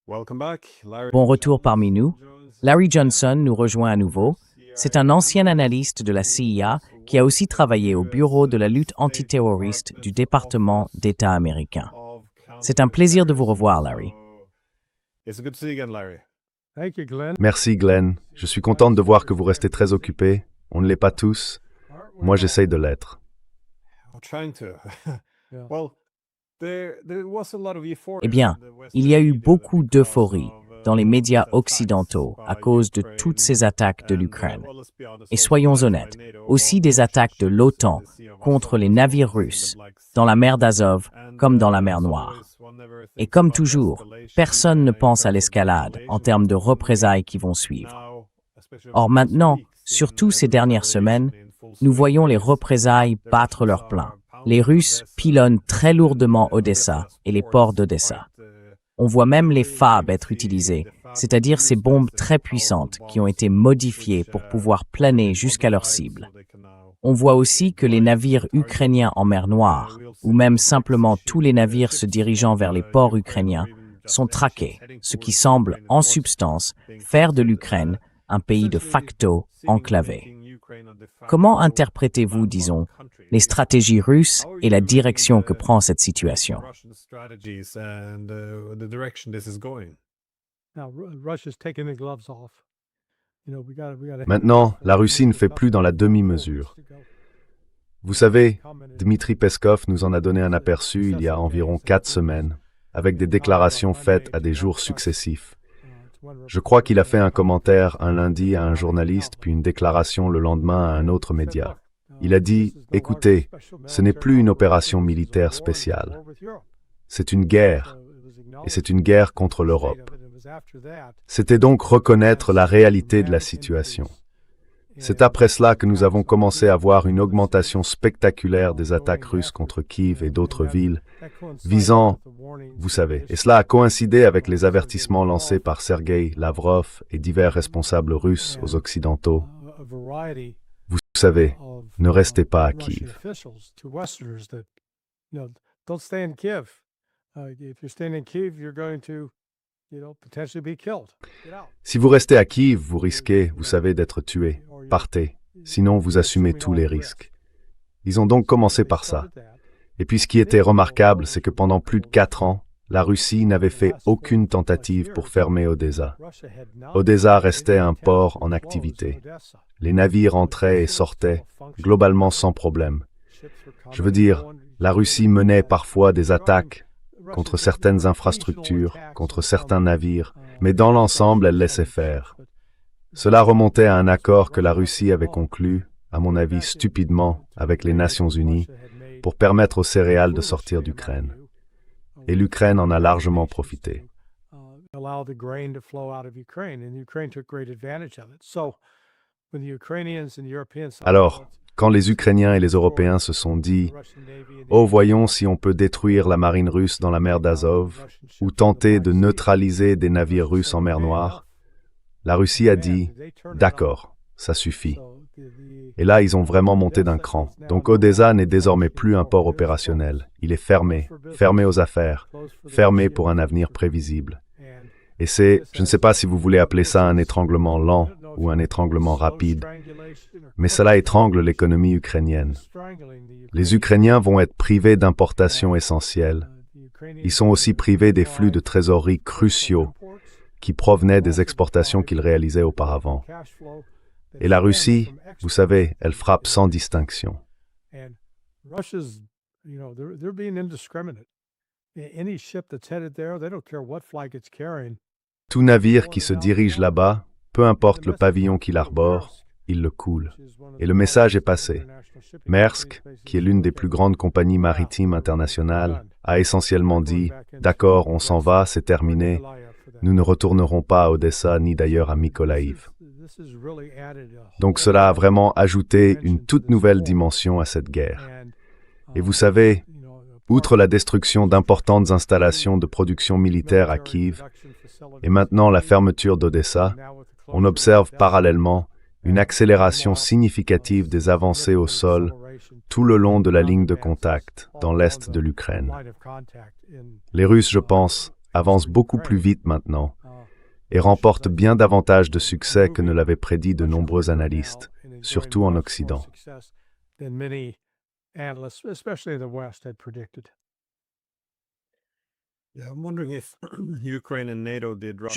Bon retour parmi nous. Larry Johnson nous rejoint à nouveau. C'est un ancien analyste de la CIA qui a aussi travaillé au Bureau de la lutte antiterroriste du département d'État américain. C'est un plaisir de vous revoir, Larry. Merci, Glenn. Je suis contente de voir que vous restez très occupé. On ne l'est pas tous. Moi, j'essaye de l'être. Eh bien, il y a eu beaucoup d'euphorie dans les médias occidentaux à cause de toutes ces attaques de l'Ukraine. Et soyons honnêtes, aussi des attaques de l'OTAN contre les navires russes, dans la mer d'Azov comme dans la mer Noire. Et comme toujours, personne ne pense à l'escalade en termes de représailles qui vont suivre. Or maintenant, surtout ces dernières semaines, nous voyons les représailles battre leur plein. Les Russes pilonnent très lourdement Odessa et les ports d'Odessa. On voit même les FAB être utilisés, c'est-à-dire ces bombes très puissantes qui ont été modifiées pour pouvoir planer jusqu'à leur cible. On voit aussi que les navires ukrainiens en mer Noire, ou même simplement tous les navires se dirigeant vers les ports ukrainiens, sont traqués, ce qui semble, en substance, faire de l'Ukraine un pays de facto enclavé. Comment interprétez-vous, disons, les stratégies russes et la direction que prend cette situation? Maintenant, la Russie ne fait plus dans la demi-mesure. Vous savez, Dmitri Peskov nous en a donné un aperçu il y a environ 4 semaines, avec des déclarations faites à des jours successifs. Je crois qu'il a fait un commentaire un lundi à un journaliste, puis une déclaration le lendemain à un autre média. Il a dit « Écoutez, ce n'est plus une opération militaire spéciale. C'est une guerre, et c'est une guerre contre l'Europe. » C'était donc reconnaître la réalité de la situation. C'est après cela que nous avons commencé à voir une augmentation spectaculaire des attaques russes contre Kiev et d'autres villes, visant, vous savez, et cela a coïncidé avec les avertissements lancés par Sergueï Lavrov et divers responsables russes aux Occidentaux. Vous savez, ne restez pas à Kiev. Si vous restez à Kiev, vous risquez, vous savez, d'être tué. Partez, sinon vous assumez tous les risques. Ils ont donc commencé par ça. Et puis ce qui était remarquable, c'est que pendant plus de 4 ans, la Russie n'avait fait aucune tentative pour fermer Odessa. Odessa restait un port en activité. Les navires entraient et sortaient, globalement sans problème. Je veux dire, la Russie menait parfois des attaques contre certaines infrastructures, contre certains navires, mais dans l'ensemble, elle laissait faire. Cela remontait à un accord que la Russie avait conclu, à mon avis stupidement, avec les Nations Unies, pour permettre aux céréales de sortir d'Ukraine. Et l'Ukraine en a largement profité. Alors, quand les Ukrainiens et les Européens se sont dit « Oh, voyons si on peut détruire la marine russe dans la mer d'Azov ou tenter de neutraliser des navires russes en mer Noire », la Russie a dit « D'accord, ça suffit ». Et là, ils ont vraiment monté d'un cran. Donc Odessa n'est désormais plus un port opérationnel. Il est fermé, fermé aux affaires, fermé pour un avenir prévisible. Et c'est, je ne sais pas si vous voulez appeler ça un étranglement lent ou un étranglement rapide, mais cela étrangle l'économie ukrainienne. Les Ukrainiens vont être privés d'importations essentielles. Ils sont aussi privés des flux de trésorerie cruciaux qui provenaient des exportations qu'ils réalisaient auparavant. Et la Russie, vous savez, elle frappe sans distinction. Tout navire qui se dirige là-bas, peu importe le pavillon qu'il arbore, il le coule. Et le message est passé. Maersk, qui est l'une des plus grandes compagnies maritimes internationales, a essentiellement dit « D'accord, on s'en va, c'est terminé. Nous ne retournerons pas à Odessa ni d'ailleurs à Mykolaïv. » Donc cela a vraiment ajouté une toute nouvelle dimension à cette guerre. Et vous savez, outre la destruction d'importantes installations de production militaire à Kiev, et maintenant la fermeture d'Odessa, on observe parallèlement une accélération significative des avancées au sol tout le long de la ligne de contact dans l'est de l'Ukraine. Les Russes, je pense, avance beaucoup plus vite maintenant et remporte bien davantage de succès que ne l'avaient prédit de nombreux analystes, surtout en Occident. Je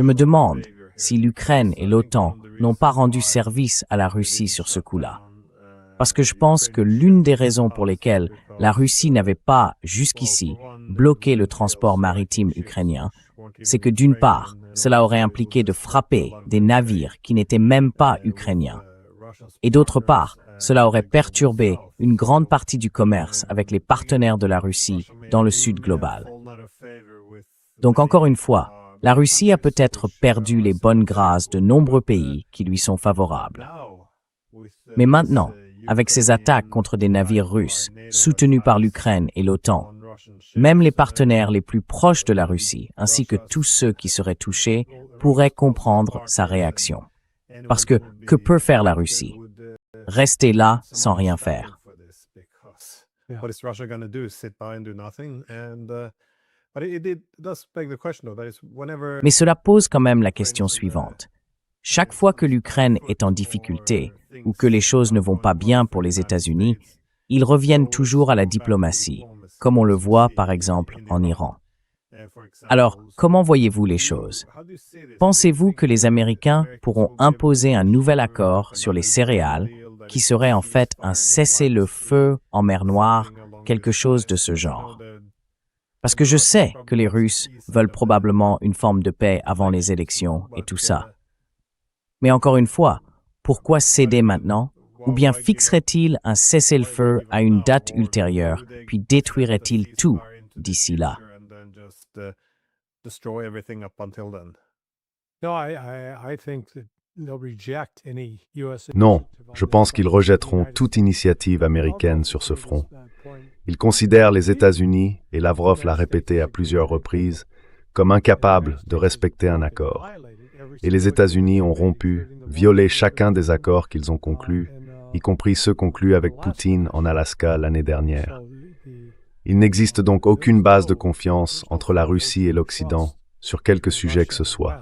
me demande si l'Ukraine et l'OTAN n'ont pas rendu service à la Russie sur ce coup-là. Parce que je pense que l'une des raisons pour lesquelles la Russie n'avait pas, jusqu'ici, bloqué le transport maritime ukrainien, c'est que d'une part, cela aurait impliqué de frapper des navires qui n'étaient même pas ukrainiens. Et d'autre part, cela aurait perturbé une grande partie du commerce avec les partenaires de la Russie dans le sud global. Donc encore une fois, la Russie a peut-être perdu les bonnes grâces de nombreux pays qui lui sont favorables. Mais maintenant, avec ces attaques contre des navires russes, soutenus par l'Ukraine et l'OTAN, même les partenaires les plus proches de la Russie, ainsi que tous ceux qui seraient touchés, pourraient comprendre sa réaction. Parce que peut faire la Russie? Rester là sans rien faire. Mais cela pose quand même la question suivante. Chaque fois que l'Ukraine est en difficulté ou que les choses ne vont pas bien pour les États-Unis, ils reviennent toujours à la diplomatie, comme on le voit par exemple en Iran. Alors, comment voyez-vous les choses? Pensez-vous que les Américains pourront imposer un nouvel accord sur les céréales qui serait en fait un cessez-le-feu en mer Noire, quelque chose de ce genre? Parce que je sais que les Russes veulent probablement une forme de paix avant les élections et tout ça. Mais encore une fois, pourquoi céder maintenant? Ou bien fixerait-il un cessez-le-feu à une date ultérieure, puis détruirait-il tout d'ici là? Non, je pense qu'ils rejetteront toute initiative américaine sur ce front. Ils considèrent les États-Unis, et Lavrov l'a répété à plusieurs reprises, comme incapables de respecter un accord. Et les États-Unis ont rompu, violé chacun des accords qu'ils ont conclus, y compris ceux conclus avec Poutine en Alaska l'année dernière. Il n'existe donc aucune base de confiance entre la Russie et l'Occident sur quelque sujet que ce soit.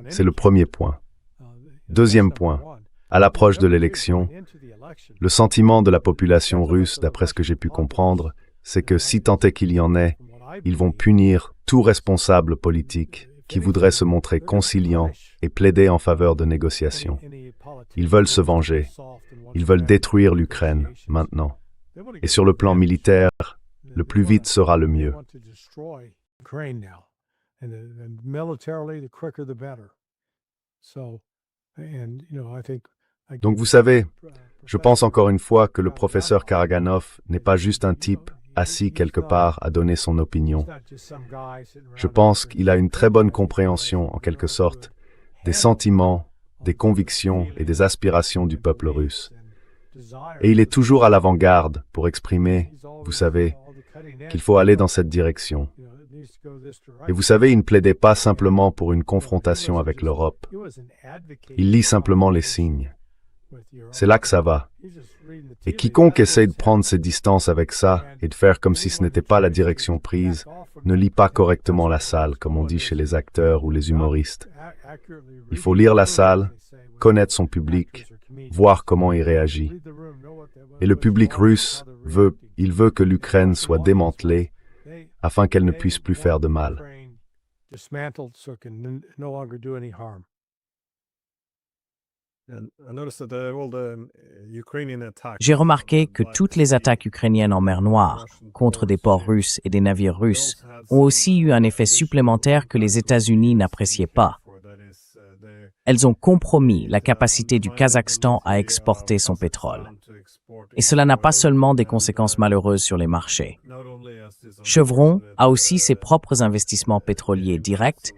C'est le premier point. Deuxième point, à l'approche de l'élection, le sentiment de la population russe, d'après ce que j'ai pu comprendre, c'est que si tant est qu'il y en ait, ils vont punir tout responsable politique qui voudrait se montrer conciliant et plaider en faveur de négociations. Ils veulent se venger. Ils veulent détruire l'Ukraine, maintenant. Et sur le plan militaire, le plus vite sera le mieux. Donc vous savez, je pense encore une fois que le professeur Karaganov n'est pas juste un type assis quelque part à donner son opinion. Je pense qu'il a une très bonne compréhension, en quelque sorte, des sentiments, des convictions et des aspirations du peuple russe. Et il est toujours à l'avant-garde pour exprimer, vous savez, qu'il faut aller dans cette direction. Et vous savez, il ne plaidait pas simplement pour une confrontation avec l'Europe. Il lit simplement les signes. C'est là que ça va. Et quiconque essaye de prendre ses distances avec ça et de faire comme si ce n'était pas la direction prise, ne lit pas correctement la salle, comme on dit chez les acteurs ou les humoristes. Il faut lire la salle, connaître son public, voir comment il réagit. Et le public russe veut que l'Ukraine soit démantelée afin qu'elle ne puisse plus faire de mal. J'ai remarqué que toutes les attaques ukrainiennes en mer Noire contre des ports russes et des navires russes ont aussi eu un effet supplémentaire que les États-Unis n'appréciaient pas. Elles ont compromis la capacité du Kazakhstan à exporter son pétrole. Et cela n'a pas seulement des conséquences malheureuses sur les marchés. Chevron a aussi ses propres investissements pétroliers directs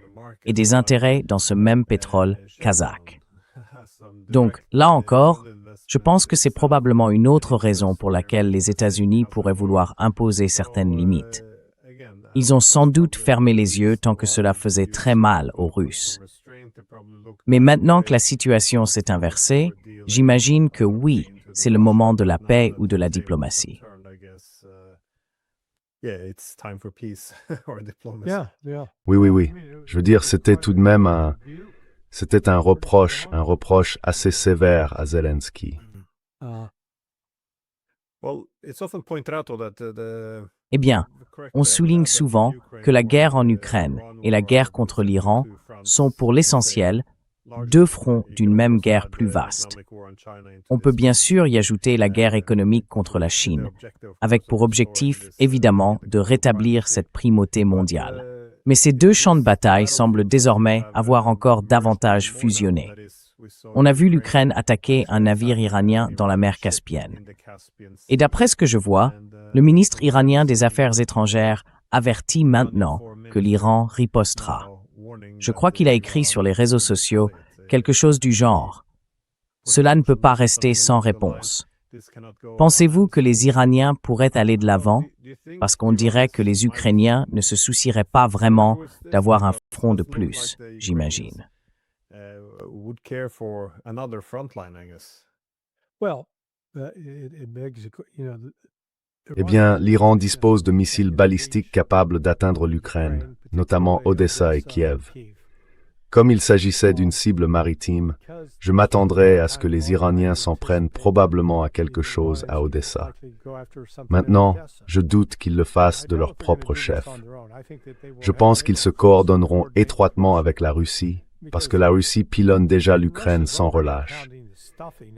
et des intérêts dans ce même pétrole kazakh. Donc, là encore, je pense que c'est probablement une autre raison pour laquelle les États-Unis pourraient vouloir imposer certaines limites. Ils ont sans doute fermé les yeux tant que cela faisait très mal aux Russes. Mais maintenant que la situation s'est inversée, j'imagine que oui, c'est le moment de la paix ou de la diplomatie. Oui, oui, oui. Je veux dire, c'était tout de même c'était un reproche assez sévère à Zelensky. Eh bien, on souligne souvent que la guerre en Ukraine et la guerre contre l'Iran sont pour l'essentiel deux fronts d'une même guerre plus vaste. On peut bien sûr y ajouter la guerre économique contre la Chine, avec pour objectif, évidemment, de rétablir cette primauté mondiale. Mais ces deux champs de bataille semblent désormais avoir encore davantage fusionné. On a vu l'Ukraine attaquer un navire iranien dans la mer Caspienne. Et d'après ce que je vois, le ministre iranien des Affaires étrangères avertit maintenant que l'Iran ripostera. Je crois qu'il a écrit sur les réseaux sociaux quelque chose du genre « Cela ne peut pas rester sans réponse ». Pensez-vous que les Iraniens pourraient aller de l'avant? Parce qu'on dirait que les Ukrainiens ne se soucieraient pas vraiment d'avoir un front de plus, j'imagine. Eh bien, l'Iran dispose de missiles balistiques capables d'atteindre l'Ukraine, notamment Odessa et Kiev. Comme il s'agissait d'une cible maritime, je m'attendrais à ce que les Iraniens s'en prennent probablement à quelque chose à Odessa. Maintenant, je doute qu'ils le fassent de leur propre chef. Je pense qu'ils se coordonneront étroitement avec la Russie, parce que la Russie pilonne déjà l'Ukraine sans relâche.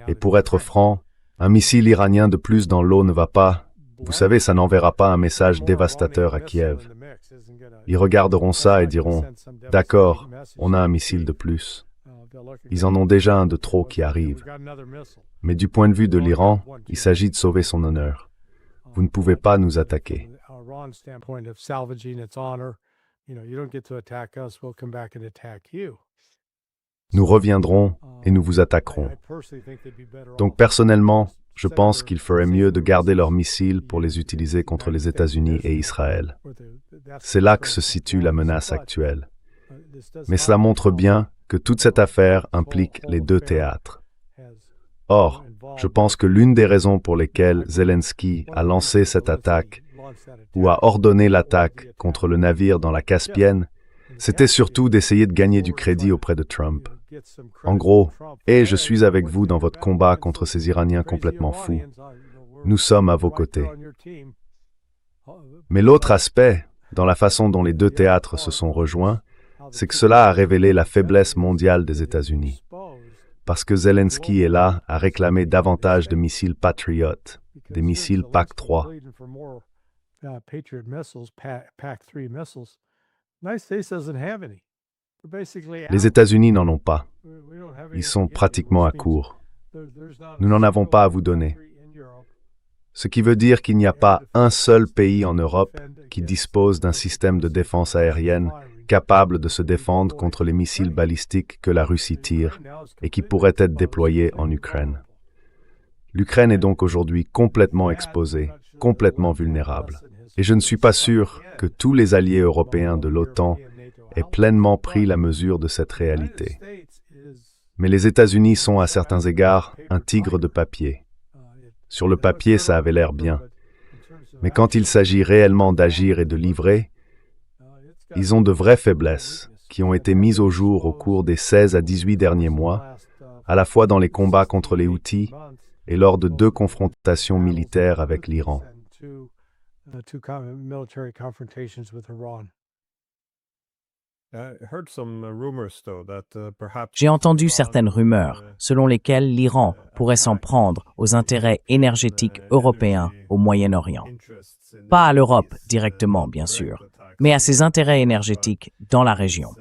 Et pour être franc, un missile iranien de plus dans l'eau ne va pas, vous savez, ça n'enverra pas un message dévastateur à Kiev. Ils regarderont ça et diront « D'accord, on a un missile de plus. » Ils en ont déjà un de trop qui arrive. Mais du point de vue de l'Iran, il s'agit de sauver son honneur. Vous ne pouvez pas nous attaquer. Nous reviendrons et nous vous attaquerons. Donc personnellement, je pense qu'il ferait mieux de garder leurs missiles pour les utiliser contre les États-Unis et Israël. C'est là que se situe la menace actuelle. Mais cela montre bien que toute cette affaire implique les deux théâtres. Or, je pense que l'une des raisons pour lesquelles Zelensky a lancé cette attaque ou a ordonné l'attaque contre le navire dans la Caspienne, c'était surtout d'essayer de gagner du crédit auprès de Trump. En gros, je suis avec vous dans votre combat contre ces Iraniens complètement fous. Nous sommes à vos côtés. Mais l'autre aspect, dans la façon dont les deux théâtres se sont rejoints, c'est que cela a révélé la faiblesse mondiale des États-Unis. Parce que Zelensky est là à réclamer davantage de missiles Patriot, des missiles PAC-3. Les États-Unis n'en ont pas. Ils sont pratiquement à court. Nous n'en avons pas à vous donner. Ce qui veut dire qu'il n'y a pas un seul pays en Europe qui dispose d'un système de défense aérienne capable de se défendre contre les missiles balistiques que la Russie tire et qui pourraient être déployés en Ukraine. L'Ukraine est donc aujourd'hui complètement exposée, complètement vulnérable. Et je ne suis pas sûr que tous les alliés européens de l'OTAN aient pleinement pris la mesure de cette réalité. Mais les États-Unis sont à certains égards un tigre de papier. Sur le papier, ça avait l'air bien. Mais quand il s'agit réellement d'agir et de livrer, ils ont de vraies faiblesses qui ont été mises au jour au cours des 16 à 18 derniers mois, à la fois dans les combats contre les Houthis et lors de 2 confrontations militaires avec l'Iran. J'ai entendu certaines rumeurs selon lesquelles l'Iran pourrait s'en prendre aux intérêts énergétiques européens au Moyen-Orient. Pas à l'Europe directement, bien sûr, mais à ses intérêts énergétiques dans la région.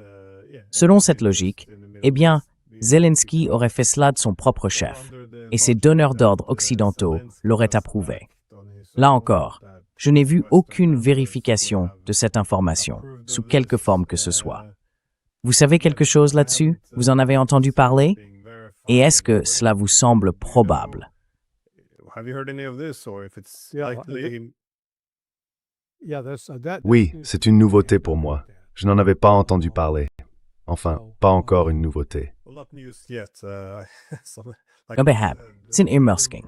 Selon cette logique, eh bien, Zelensky aurait fait cela de son propre chef, et ses donneurs d'ordre occidentaux l'auraient approuvé. Là encore, je n'ai vu aucune vérification de cette information, sous quelque forme que ce soit. Vous savez quelque chose là-dessus? Vous en avez entendu parler? Et est-ce que cela vous semble probable? Oui, c'est une nouveauté pour moi. Je n'en avais pas entendu parler. Enfin, pas encore une nouveauté. Überhaupt sind Immersking.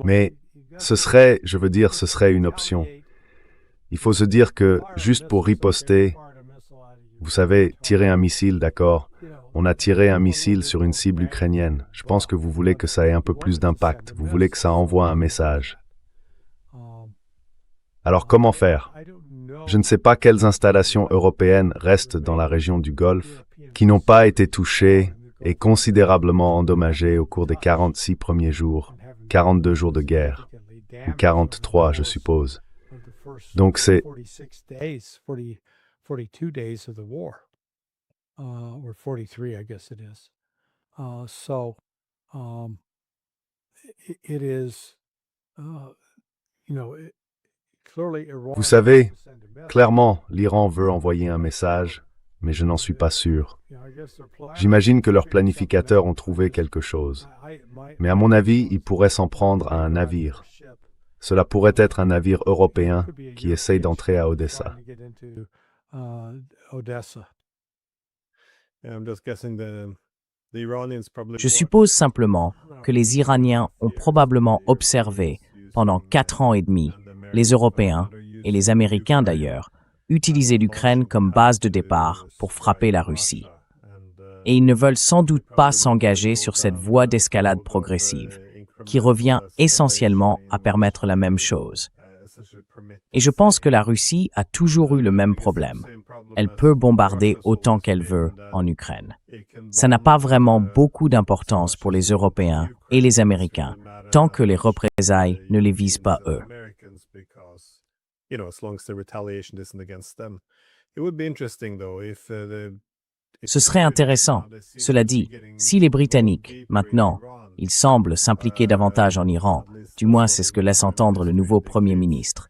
Mais ce serait, je veux dire, ce serait une option. Il faut se dire que, juste pour riposter, vous savez, tirer un missile, d'accord? On a tiré un missile sur une cible ukrainienne. Je pense que vous voulez que ça ait un peu plus d'impact. Vous voulez que ça envoie un message. Alors comment faire? Je ne sais pas quelles installations européennes restent dans la région du Golfe, qui n'ont pas été touchées et considérablement endommagées au cours des 46 premiers jours, 42 jours de guerre, ou 43, je suppose. Donc c'est... Vous savez, clairement, l'Iran veut envoyer un message, mais je n'en suis pas sûr. J'imagine que leurs planificateurs ont trouvé quelque chose. Mais à mon avis, ils pourraient s'en prendre à un navire. Cela pourrait être un navire européen qui essaye d'entrer à Odessa. Je suppose simplement que les Iraniens ont probablement observé pendant 4 ans et demi les Européens, et les Américains d'ailleurs, utiliser l'Ukraine comme base de départ pour frapper la Russie. Et ils ne veulent sans doute pas s'engager sur cette voie d'escalade progressive, qui revient essentiellement à permettre la même chose. Et je pense que la Russie a toujours eu le même problème. Elle peut bombarder autant qu'elle veut en Ukraine. Ça n'a pas vraiment beaucoup d'importance pour les Européens et les Américains, tant que les représailles ne les visent pas eux. Ce serait intéressant. Cela dit, si les Britanniques, maintenant, ils semblent s'impliquer davantage en Iran, du moins c'est ce que laisse entendre le nouveau Premier ministre.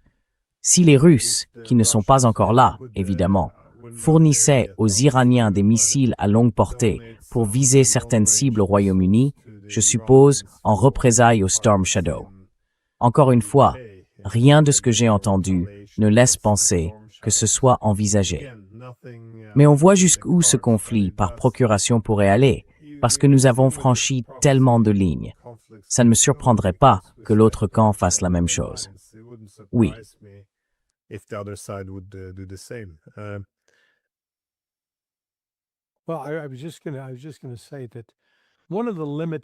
Si les Russes, qui ne sont pas encore là, évidemment, fournissaient aux Iraniens des missiles à longue portée pour viser certaines cibles au Royaume-Uni, je suppose en représailles au Storm Shadow. Encore une fois, rien de ce que j'ai entendu ne laisse penser que ce soit envisagé. Mais on voit jusqu'où ce conflit par procuration pourrait aller, parce que nous avons franchi tellement de lignes. Ça ne me surprendrait pas que l'autre camp fasse la même chose. Oui.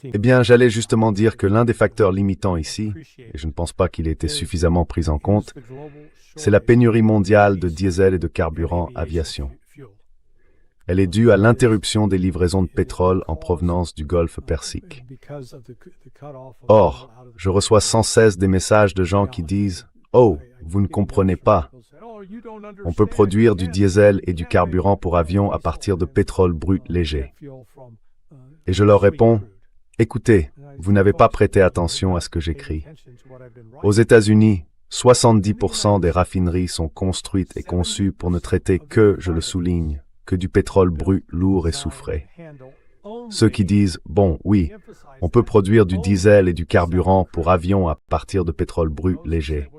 Eh bien, j'allais justement dire que l'un des facteurs limitants ici, et je ne pense pas qu'il ait été suffisamment pris en compte, c'est la pénurie mondiale de diesel et de carburant aviation. Elle est due à l'interruption des livraisons de pétrole en provenance du Golfe Persique. Or, je reçois sans cesse des messages de gens qui disent « Oh, vous ne comprenez pas. On peut produire du diesel et du carburant pour avions à partir de pétrole brut léger. » Et je leur réponds « Écoutez, vous n'avez pas prêté attention à ce que j'écris. Aux États-Unis, 70% des raffineries sont construites et conçues pour ne traiter que, je le souligne, que du pétrole brut lourd et soufré. Ceux qui disent « Bon, oui, on peut produire du diesel et du carburant pour avions à partir de pétrole brut léger. »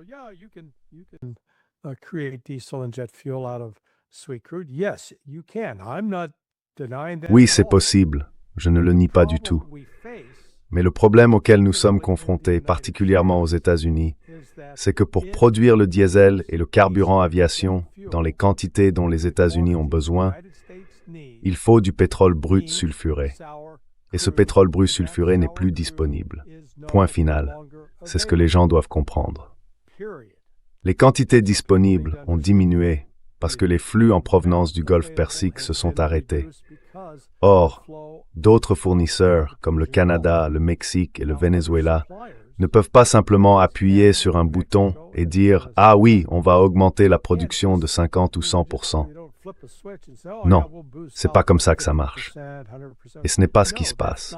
Oui, c'est possible. Je ne le nie pas du tout. Mais le problème auquel nous sommes confrontés, particulièrement aux États-Unis, c'est que pour produire le diesel et le carburant aviation dans les quantités dont les États-Unis ont besoin, il faut du pétrole brut sulfuré. Et ce pétrole brut sulfuré n'est plus disponible. Point final. C'est ce que les gens doivent comprendre. Les quantités disponibles ont diminué parce que les flux en provenance du Golfe Persique se sont arrêtés. Or, d'autres fournisseurs, comme le Canada, le Mexique et le Venezuela, ne peuvent pas simplement appuyer sur un bouton et dire « Ah oui, on va augmenter la production de 50 ou 100%. » Non, c'est pas comme ça que ça marche. Et ce n'est pas ce qui se passe.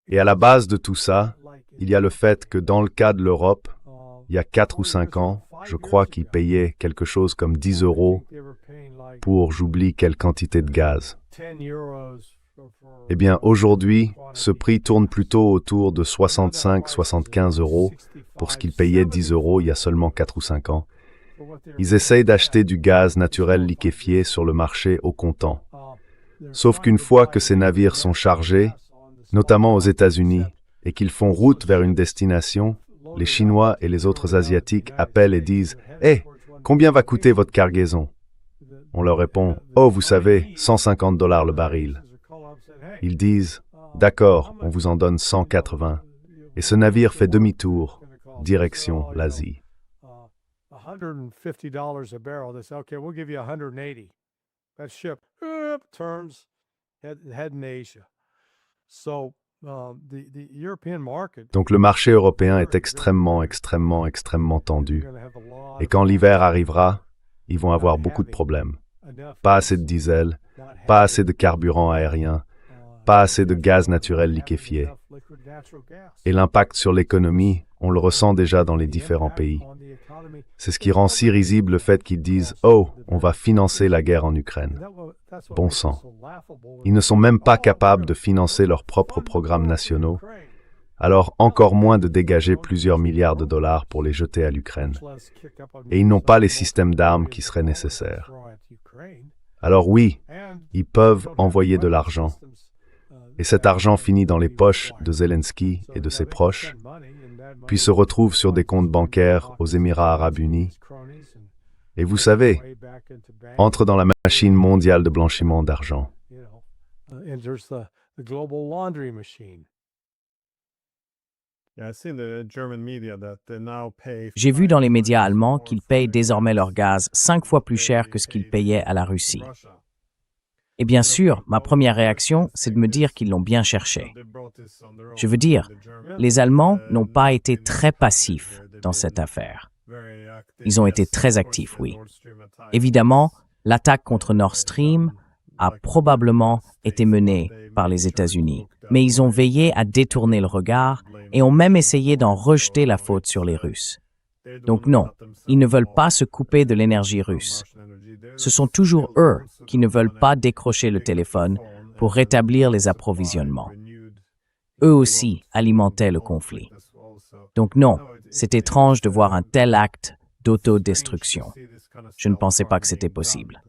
Et à la base de tout ça, il y a le fait que dans le cas de l'Europe, il y a 4 ou 5 ans, je crois qu'ils payaient quelque chose comme 10 € pour j'oublie quelle quantité de gaz. Eh bien, aujourd'hui, ce prix tourne plutôt autour de 65-75 € pour ce qu'ils payaient 10 € il y a seulement 4 ou 5 ans. Ils essayent d'acheter du gaz naturel liquéfié sur le marché au comptant. Sauf qu'une fois que ces navires sont chargés, notamment aux États-Unis, et qu'ils font route vers une destination, les Chinois et les autres Asiatiques appellent et disent « Hé, combien va coûter votre cargaison ?» On leur répond « Oh, vous savez, $150 le baril. » Ils disent « D'accord, on vous en donne 180. » Et ce navire fait demi-tour, direction l'Asie. $150 a barrel. They say, okay, we'll give you 180. That ship turns, head in Asia. So the European market. Donc le marché européen est extrêmement tendu. Et quand l'hiver arrivera, ils vont avoir beaucoup de problèmes. Pas assez de diesel, pas assez de carburant aérien, pas assez de gaz naturel liquéfié. Et l'impact sur l'économie, on le ressent déjà dans les différents pays. C'est ce qui rend si risible le fait qu'ils disent « Oh, on va financer la guerre en Ukraine ». Bon sang. Ils ne sont même pas capables de financer leurs propres programmes nationaux, alors encore moins de dégager plusieurs milliards de dollars pour les jeter à l'Ukraine. Et ils n'ont pas les systèmes d'armes qui seraient nécessaires. Alors oui, ils peuvent envoyer de l'argent. Et cet argent finit dans les poches de Zelensky et de ses proches, puis se retrouve sur des comptes bancaires aux Émirats arabes unis. Et vous savez, entre dans la machine mondiale de blanchiment d'argent. J'ai vu dans les médias allemands qu'ils payent désormais leur gaz 5 fois plus cher que ce qu'ils payaient à la Russie. Et bien sûr, ma première réaction, c'est de me dire qu'ils l'ont bien cherché. Je veux dire, les Allemands n'ont pas été très passifs dans cette affaire. Ils ont été très actifs, oui. Évidemment, l'attaque contre Nord Stream a probablement été menée par les États-Unis, mais ils ont veillé à détourner le regard et ont même essayé d'en rejeter la faute sur les Russes. Donc non, ils ne veulent pas se couper de l'énergie russe. Ce sont toujours eux qui ne veulent pas décrocher le téléphone pour rétablir les approvisionnements. Eux aussi alimentaient le conflit. Donc non, c'est étrange de voir un tel acte d'autodestruction. Je ne pensais pas que c'était possible.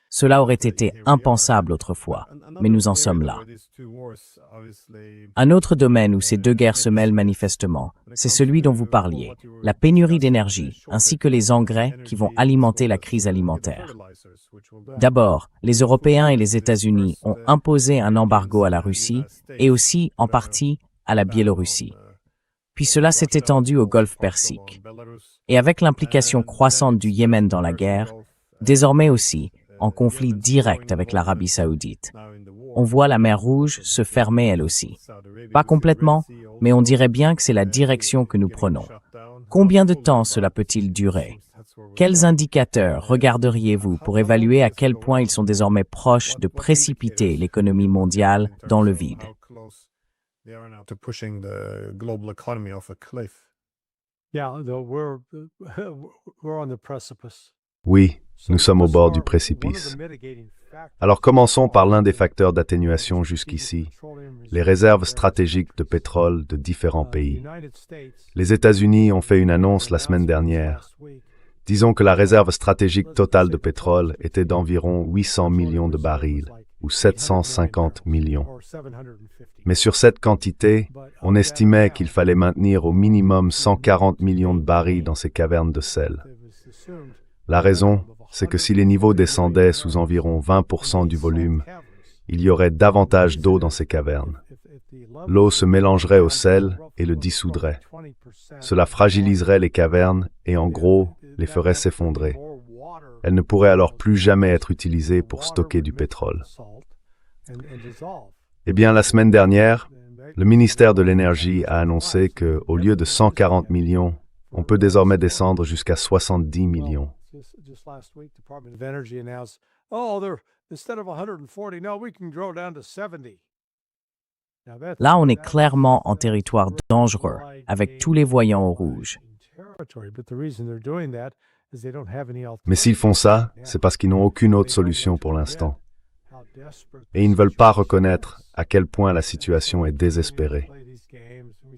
Cela aurait été impensable autrefois, mais nous en sommes là. Un autre domaine où ces deux guerres se mêlent manifestement, c'est celui dont vous parliez, la pénurie d'énergie, ainsi que les engrais qui vont alimenter la crise alimentaire. D'abord, les Européens et les États-Unis ont imposé un embargo à la Russie et aussi, en partie, à la Biélorussie. Puis cela s'est étendu au Golfe Persique. Et avec l'implication croissante du Yémen dans la guerre, désormais aussi, en conflit direct avec l'Arabie saoudite. On voit la mer Rouge se fermer elle aussi. Pas complètement, mais on dirait bien que c'est la direction que nous prenons. Combien de temps cela peut-il durer? Quels indicateurs regarderiez-vous pour évaluer à quel point ils sont désormais proches de précipiter l'économie mondiale dans le vide? Oui, nous sommes au bord du précipice. Alors commençons par l'un des facteurs d'atténuation jusqu'ici, les réserves stratégiques de pétrole de différents pays. Les États-Unis ont fait une annonce la semaine dernière. Disons que la réserve stratégique totale de pétrole était d'environ 800 millions de barils, ou 750 millions. Mais sur cette quantité, on estimait qu'il fallait maintenir au minimum 140 millions de barils dans ces cavernes de sel. La raison, c'est que si les niveaux descendaient sous environ 20% du volume, il y aurait davantage d'eau dans ces cavernes. L'eau se mélangerait au sel et le dissoudrait. Cela fragiliserait les cavernes et en gros, les ferait s'effondrer. Elles ne pourraient alors plus jamais être utilisées pour stocker du pétrole. Eh bien, la semaine dernière, le ministère de l'Énergie a annoncé qu'au lieu de 140 millions, on peut désormais descendre jusqu'à 70 millions. Just last week, Department of Energy announced, instead of 140, no, we can grow down to 70. Là, on est clairement en territoire dangereux, avec tous les voyants au rouge. Mais s'ils font ça, c'est parce qu'ils n'ont aucune autre solution pour l'instant. Et ils ne veulent pas reconnaître à quel point la situation est désespérée.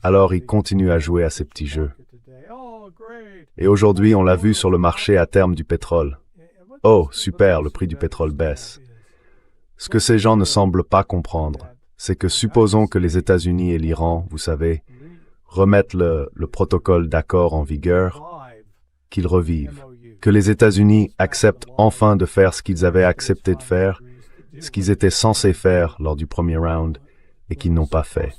alors il continue à jouer à ses petits jeux. Et aujourd'hui, on l'a vu sur le marché à terme du pétrole. Oh, super, le prix du pétrole baisse. Ce que ces gens ne semblent pas comprendre, c'est que supposons que les États-Unis et l'Iran, vous savez, remettent le protocole d'accord en vigueur, qu'ils revivent, que les États-Unis acceptent enfin de faire ce qu'ils avaient accepté de faire, ce qu'ils étaient censés faire lors du premier round et qu'ils n'ont pas fait.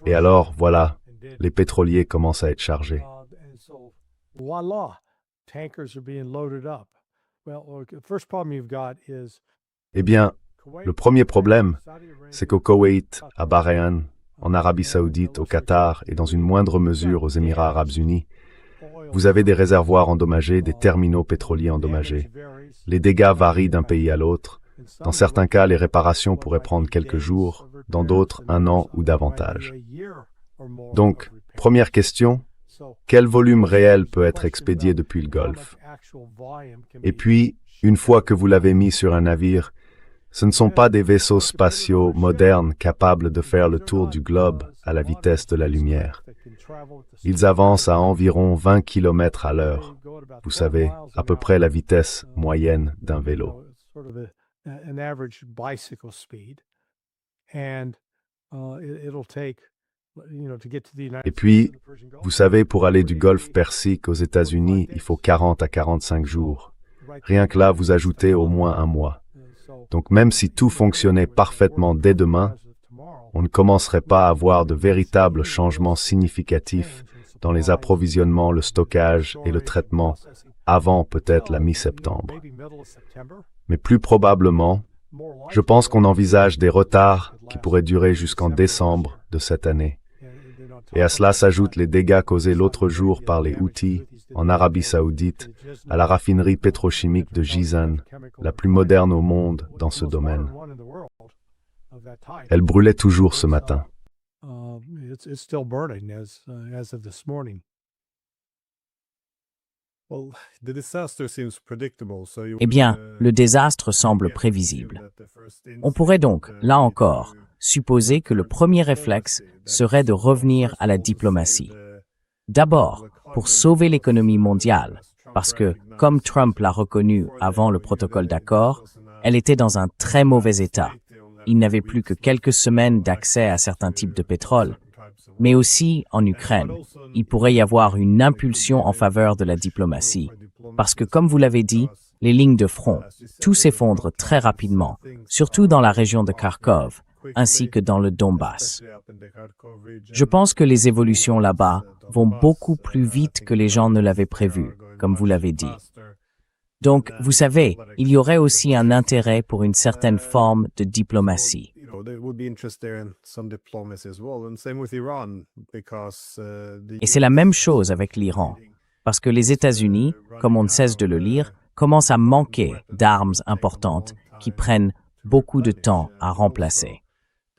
Et alors, voilà, les pétroliers commencent à être chargés. Eh bien, le premier problème, c'est qu'au Koweït, à Bahreïn, en Arabie Saoudite, au Qatar et dans une moindre mesure aux Émirats Arabes Unis, vous avez des réservoirs endommagés, des terminaux pétroliers endommagés. Les dégâts varient d'un pays à l'autre. Dans certains cas, les réparations pourraient prendre quelques jours, dans d'autres, 1 an ou davantage. Donc, première question, quel volume réel peut être expédié depuis le Golfe? Et puis, une fois que vous l'avez mis sur un navire, ce ne sont pas des vaisseaux spatiaux modernes capables de faire le tour du globe à la vitesse de la lumière. Ils avancent à environ 20 km à l'heure. Vous savez, à peu près la vitesse moyenne d'un vélo. Et puis, vous savez, pour aller du golfe Persique aux États-Unis, il faut 40 à 45 jours. Rien que là, vous ajoutez au moins 1 mois. Donc même si tout fonctionnait parfaitement dès demain, on ne commencerait pas à avoir de véritables changements significatifs dans les approvisionnements, le stockage et le traitement avant peut-être la mi-septembre. Mais plus probablement, je pense qu'on envisage des retards qui pourraient durer jusqu'en décembre de cette année. Et à cela s'ajoutent les dégâts causés l'autre jour par les Houthis en Arabie Saoudite à la raffinerie pétrochimique de Jizan, la plus moderne au monde dans ce domaine. Elle brûlait toujours ce matin. Eh bien, le désastre semble prévisible. On pourrait donc, là encore, supposer que le premier réflexe serait de revenir à la diplomatie. D'abord, pour sauver l'économie mondiale, parce que, comme Trump l'a reconnu avant le protocole d'accord, elle était dans un très mauvais état. Il n'avait plus que quelques semaines d'accès à certains types de pétrole. Mais aussi, en Ukraine, il pourrait y avoir une impulsion en faveur de la diplomatie. Parce que, comme vous l'avez dit, les lignes de front, tout s'effondre très rapidement, surtout dans la région de Kharkov, ainsi que dans le Donbass. Je pense que les évolutions là-bas vont beaucoup plus vite que les gens ne l'avaient prévu, comme vous l'avez dit. Donc, vous savez, il y aurait aussi un intérêt pour une certaine forme de diplomatie. Et c'est la même chose avec l'Iran, parce que les États-Unis, comme on ne cesse de le lire, commencent à manquer d'armes importantes qui prennent beaucoup de temps à remplacer.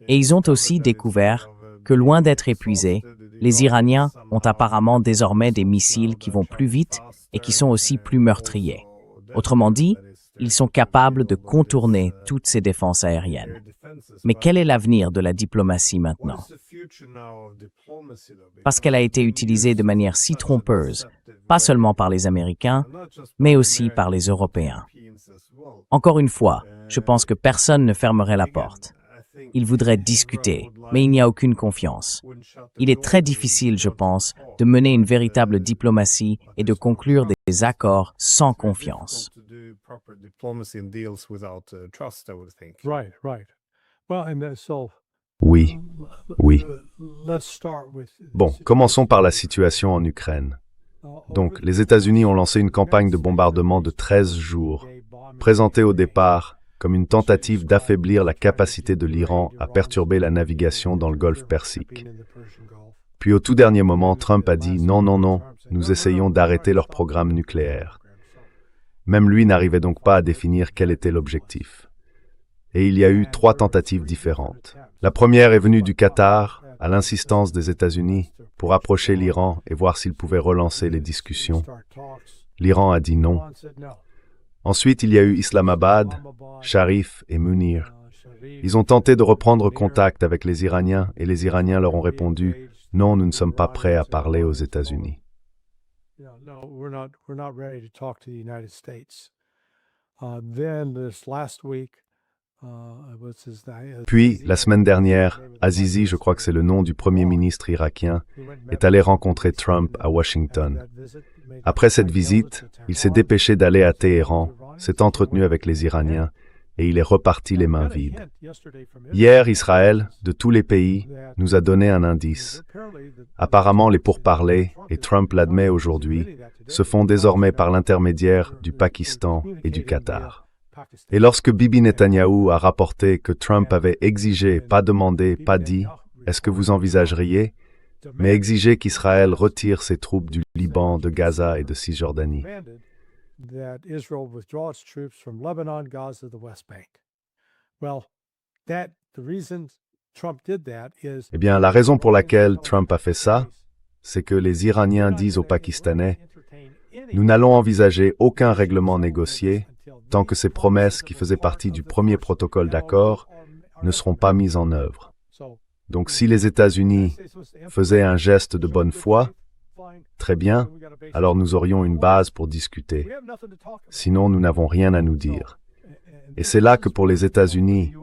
Et ils ont aussi découvert que, loin d'être épuisés, les Iraniens ont apparemment désormais des missiles qui vont plus vite et qui sont aussi plus meurtriers. Autrement dit, ils sont capables de contourner toutes ces défenses aériennes. Mais quel est l'avenir de la diplomatie maintenant? Parce qu'elle a été utilisée de manière si trompeuse, pas seulement par les Américains, mais aussi par les Européens. Encore une fois, je pense que personne ne fermerait la porte. Ils voudraient discuter, mais il n'y a aucune confiance. Il est très difficile, je pense, de mener une véritable diplomatie et de conclure des accords sans confiance. Oui, oui. Bon, commençons par la situation en Ukraine. Donc, les États-Unis ont lancé une campagne de bombardement de 13 jours, présentée au départ comme une tentative d'affaiblir la capacité de l'Iran à perturber la navigation dans le golfe Persique. Puis au tout dernier moment, Trump a dit « Non, non, non, nous essayons d'arrêter leur programme nucléaire ». Même lui n'arrivait donc pas à définir quel était l'objectif. Et il y a eu 3 tentatives différentes. La première est venue du Qatar, à l'insistance des États-Unis, pour approcher l'Iran et voir s'ils pouvaient relancer les discussions. L'Iran a dit non. Ensuite, il y a eu Islamabad, Sharif et Munir. Ils ont tenté de reprendre contact avec les Iraniens et les Iraniens leur ont répondu Non, nous ne sommes pas prêts à parler aux États-Unis. No, we're not ready to talk to the United States. Then this last week, what's his name? Puis, la semaine dernière, Azizi, je crois que c'est le nom du premier ministre irakien, est allé rencontrer Trump à Washington. Après cette visite, il s'est dépêché d'aller à Téhéran, s'est entretenu avec les Iraniens, et il est reparti les mains vides. Hier, Israël, de tous les pays, nous a donné un indice. Apparemment, les pourparlers, et Trump l'admet aujourd'hui, se font désormais par l'intermédiaire du Pakistan et du Qatar. Et lorsque Bibi Netanyahou a rapporté que Trump avait exigé, pas demandé, pas dit, est-ce que vous envisageriez, mais exigé qu'Israël retire ses troupes du Liban, de Gaza et de Cisjordanie. That Israel withdraw its troops from Lebanon, Gaza, the West Bank. Well, the reason Trump did that is. Eh bien, la raison pour laquelle Trump a fait ça, c'est que les Iraniens disent aux Pakistanais, nous n'allons envisager aucun règlement négocié tant que ces promesses qui faisaient partie du premier protocole d'accord ne seront pas mises en œuvre. Donc, si les États-Unis faisaient un geste de bonne foi, très bien, alors nous aurions une base pour discuter. Sinon, nous n'avons rien à nous dire. Et c'est là que pour les États-Unis,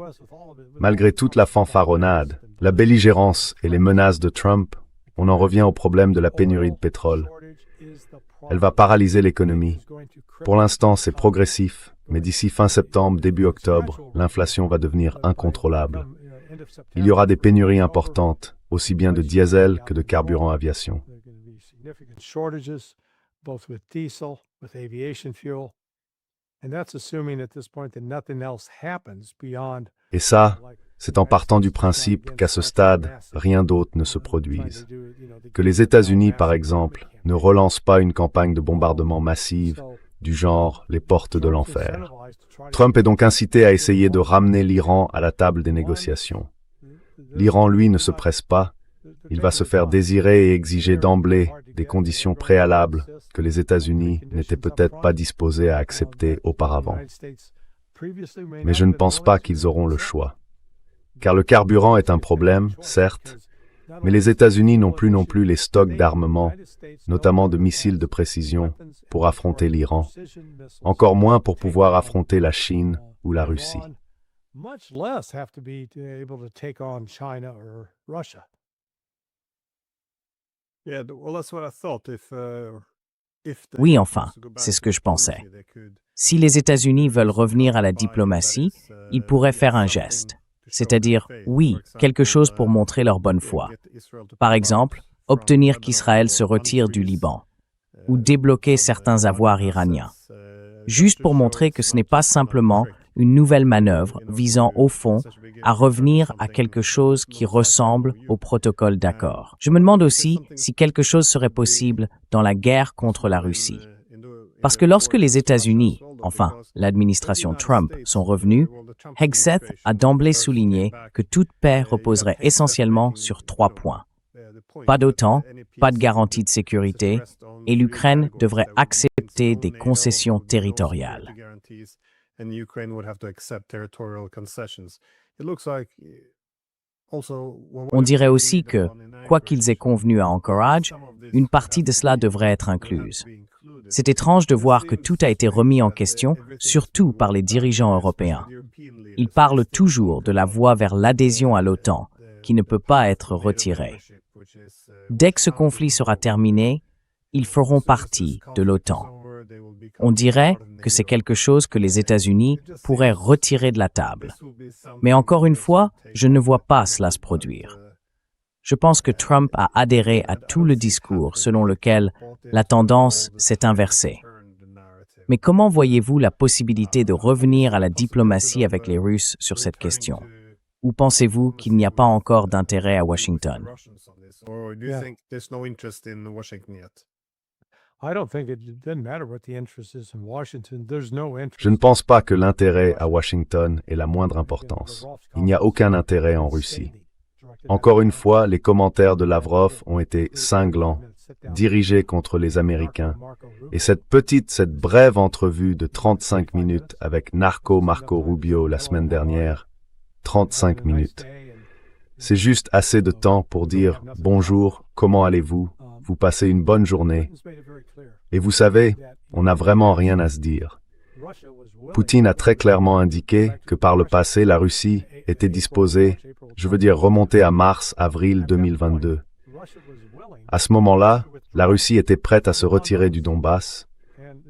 malgré toute la fanfaronnade, la belligérance et les menaces de Trump, on en revient au problème de la pénurie de pétrole. Elle va paralyser l'économie. Pour l'instant, c'est progressif, mais d'ici fin septembre, début octobre, l'inflation va devenir incontrôlable. Il y aura des pénuries importantes, aussi bien de diesel que de carburant aviation. Significant shortages, both with diesel, with aviation fuel, and that's assuming at this point that nothing else happens beyond. Et ça, c'est en partant du principe qu'à ce stade, rien d'autre ne se produise. Que les États-Unis, par exemple, ne relancent pas une campagne de bombardement massive du genre les portes de l'enfer. Trump est donc incité à essayer de ramener l'Iran à la table des négociations. L'Iran, lui, ne se presse pas. Il va se faire désirer et exiger d'emblée des conditions préalables que les États-Unis n'étaient peut-être pas disposés à accepter auparavant. Mais je ne pense pas qu'ils auront le choix. Car le carburant est un problème, certes, mais les États-Unis n'ont plus non plus les stocks d'armement, notamment de missiles de précision, pour affronter l'Iran, encore moins pour pouvoir affronter la Chine ou la Russie. Oui, enfin, c'est ce que je pensais. Si les États-Unis veulent revenir à la diplomatie, ils pourraient faire un geste. C'est-à-dire, oui, quelque chose pour montrer leur bonne foi. Par exemple, obtenir qu'Israël se retire du Liban, ou débloquer certains avoirs iraniens. Juste pour montrer que ce n'est pas simplement une nouvelle manœuvre visant au fond à revenir à quelque chose qui ressemble au protocole d'accord. Je me demande aussi si quelque chose serait possible dans la guerre contre la Russie. Parce que lorsque les États-Unis, enfin l'administration Trump, sont revenus, Hegseth a d'emblée souligné que toute paix reposerait essentiellement sur 3 points. Pas d'OTAN, pas de garantie de sécurité, et l'Ukraine devrait accepter des concessions territoriales. On dirait aussi que, quoi qu'ils aient convenu à Anchorage, une partie de cela devrait être incluse. C'est étrange de voir que tout a été remis en question, surtout par les dirigeants européens. Ils parlent toujours de la voie vers l'adhésion à l'OTAN, qui ne peut pas être retirée. Dès que ce conflit sera terminé, ils feront partie de l'OTAN. On dirait que c'est quelque chose que les États-Unis pourraient retirer de la table. Mais encore une fois, je ne vois pas cela se produire. Je pense que Trump a adhéré à tout le discours selon lequel la tendance s'est inversée. Mais comment voyez-vous la possibilité de revenir à la diplomatie avec les Russes sur cette question? Ou pensez-vous qu'il n'y a pas encore d'intérêt à Washington? Je ne pense pas que l'intérêt à Washington ait la moindre importance. Il n'y a aucun intérêt en Russie. Encore une fois, les commentaires de Lavrov ont été cinglants, dirigés contre les Américains. Et cette brève entrevue de 35 minutes avec Marco Rubio la semaine dernière, 35 minutes. C'est juste assez de temps pour dire « Bonjour, comment allez-vous? Vous passez une bonne journée. » Et vous savez, on n'a vraiment rien à se dire. Poutine a très clairement indiqué que par le passé, la Russie était disposée, je veux dire remonter à mars-avril 2022. À ce moment-là, la Russie était prête à se retirer du Donbass,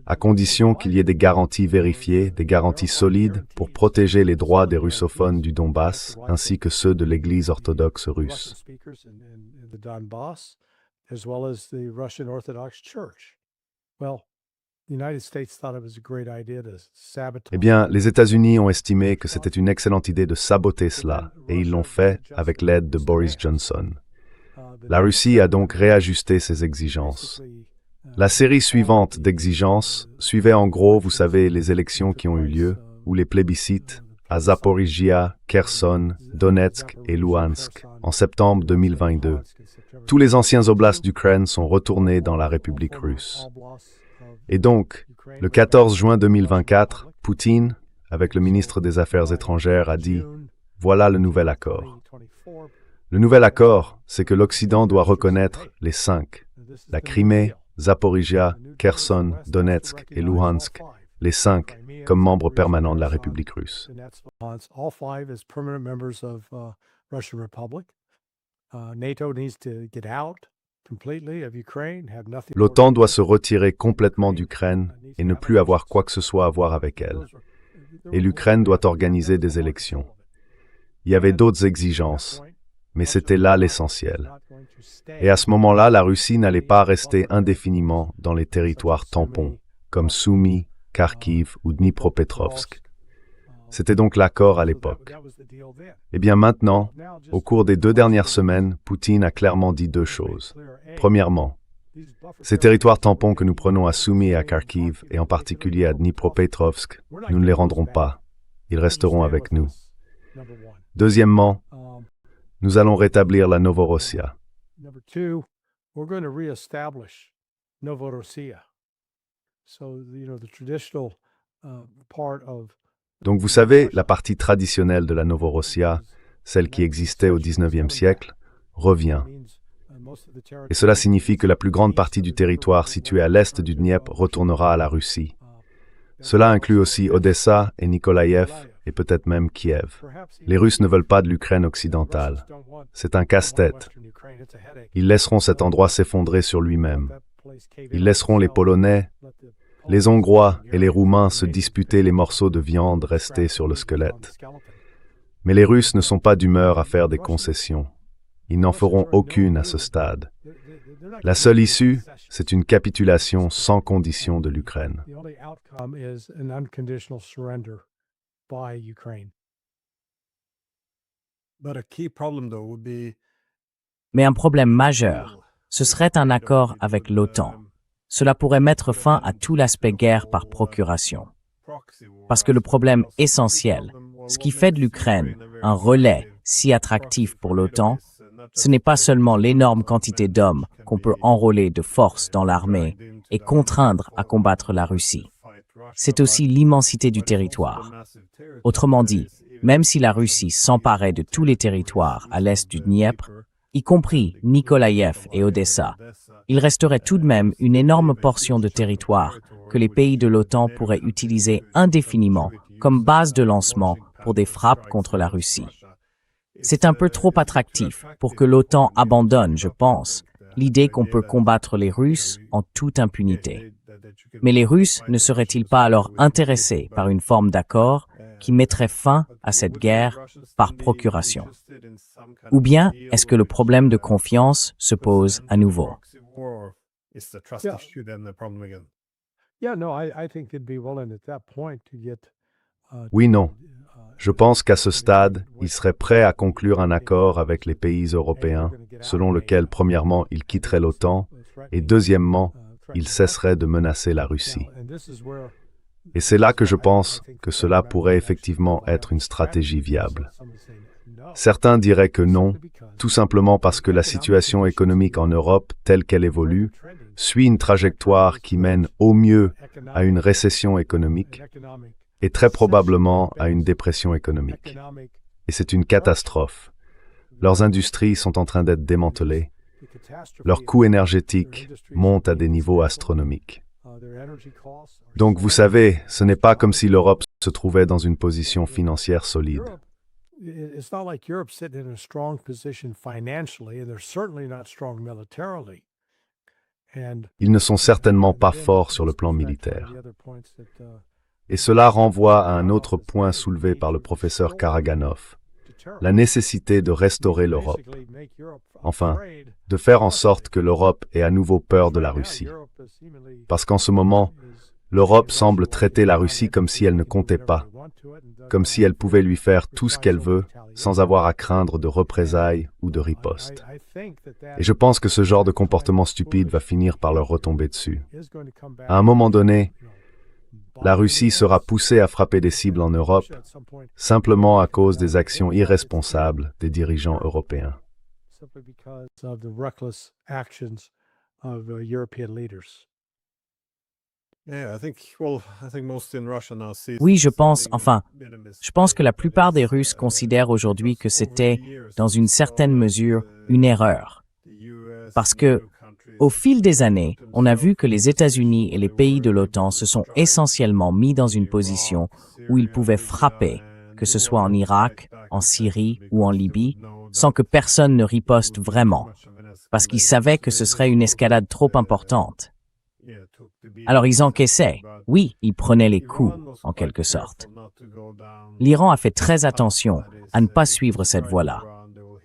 à condition qu'il y ait des garanties vérifiées, des garanties solides pour protéger les droits des russophones du Donbass, ainsi que ceux de l'Église orthodoxe russe. Eh bien, les États-Unis ont estimé que c'était une excellente idée de saboter cela, et ils l'ont fait avec l'aide de Boris Johnson. La Russie a donc réajusté ses exigences. La série suivante d'exigences suivait en gros, vous savez, les élections qui ont eu lieu, ou les plébiscites, à Zaporizhia, Kherson, Donetsk et Louhansk, en septembre 2022. Tous les anciens oblasts d'Ukraine sont retournés dans la République russe. Et donc, le 14 juin 2024, Poutine, avec le ministre des Affaires étrangères, a dit « Voilà le nouvel accord ». Le nouvel accord, c'est que l'Occident doit reconnaître les 5, la Crimée, Zaporizhia, Kherson, Donetsk et Louhansk, les 5, comme membres permanents de la République russe. L'OTAN doit se retirer complètement d'Ukraine et ne plus avoir quoi que ce soit à voir avec elle. Et l'Ukraine doit organiser des élections. Il y avait d'autres exigences, mais c'était là l'essentiel. Et à ce moment-là, la Russie n'allait pas rester indéfiniment dans les territoires tampons, comme Soumy, Kharkiv ou Dnipropetrovsk. C'était donc l'accord à l'époque. Eh bien maintenant, au cours des 2 dernières semaines, Poutine a clairement dit 2 choses. Premièrement, ces territoires tampons que nous prenons à Soumy et à Kharkiv, et en particulier à Dnipropetrovsk, nous ne les rendrons pas. Ils resteront avec nous. Deuxièmement, nous allons rétablir la Novorossia. Donc vous savez, la partie traditionnelle de la Novorossia, celle qui existait au XIXe siècle, revient. Et cela signifie que la plus grande partie du territoire situé à l'est du Dniepr retournera à la Russie. Cela inclut aussi Odessa et Nikolaïev, et peut-être même Kiev. Les Russes ne veulent pas de l'Ukraine occidentale. C'est un casse-tête. Ils laisseront cet endroit s'effondrer sur lui-même. Ils laisseront les Polonais, les Hongrois et les Roumains se disputer les morceaux de viande restés sur le squelette. Mais les Russes ne sont pas d'humeur à faire des concessions. Ils n'en feront aucune à ce stade. La seule issue, c'est une capitulation sans condition de l'Ukraine. Mais un problème majeur, ce serait un accord avec l'OTAN. Cela pourrait mettre fin à tout l'aspect guerre par procuration. Parce que le problème essentiel, ce qui fait de l'Ukraine un relais si attractif pour l'OTAN, ce n'est pas seulement l'énorme quantité d'hommes qu'on peut enrôler de force dans l'armée et contraindre à combattre la Russie. C'est aussi l'immensité du territoire. Autrement dit, même si la Russie s'emparait de tous les territoires à l'est du Dniepr, y compris Nikolaïev et Odessa, il resterait tout de même une énorme portion de territoire que les pays de l'OTAN pourraient utiliser indéfiniment comme base de lancement pour des frappes contre la Russie. C'est un peu trop attractif pour que l'OTAN abandonne, je pense, l'idée qu'on peut combattre les Russes en toute impunité. Mais les Russes ne seraient-ils pas alors intéressés par une forme d'accord qui mettrait fin à cette guerre par procuration? Ou bien est-ce que le problème de confiance se pose à nouveau? Oui, non. Je pense qu'à ce stade, il serait prêt à conclure un accord avec les pays européens, selon lequel, premièrement, il quitterait l'OTAN, et deuxièmement, il cesserait de menacer la Russie. Et c'est là que je pense que cela pourrait effectivement être une stratégie viable. Certains diraient que non, tout simplement parce que la situation économique en Europe, telle qu'elle évolue, suit une trajectoire qui mène au mieux à une récession économique et très probablement à une dépression économique. Et c'est une catastrophe. Leurs industries sont en train d'être démantelées. Leurs coûts énergétiques montent à des niveaux astronomiques. Donc vous savez, ce n'est pas comme si l'Europe se trouvait dans une position financière solide. It's not like Europe's sitting in a strong position financially, and they're certainly not strong militarily. And Ils ne sont certainement pas forts sur le plan militaire. Et cela renvoie à un autre point soulevé par le professeur Karaganov, la nécessité de restaurer l'Europe. Enfin, de faire en sorte que l'Europe ait à nouveau peur de la Russie. Parce qu'en ce moment, l'Europe semble traiter la Russie comme si elle ne comptait pas, comme si elle pouvait lui faire tout ce qu'elle veut sans avoir à craindre de représailles ou de riposte. Et je pense que ce genre de comportement stupide va finir par leur retomber dessus. À un moment donné, la Russie sera poussée à frapper des cibles en Europe simplement à cause des actions irresponsables des dirigeants européens. Oui, je pense que la plupart des Russes considèrent aujourd'hui que c'était, dans une certaine mesure, une erreur. Parce que, au fil des années, on a vu que les États-Unis et les pays de l'OTAN se sont essentiellement mis dans une position où ils pouvaient frapper, que ce soit en Irak, en Syrie ou en Libye, sans que personne ne riposte vraiment, parce qu'ils savaient que ce serait une escalade trop importante. Alors ils encaissaient, oui, ils prenaient les coups, en quelque sorte. L'Iran a fait très attention à ne pas suivre cette voie-là.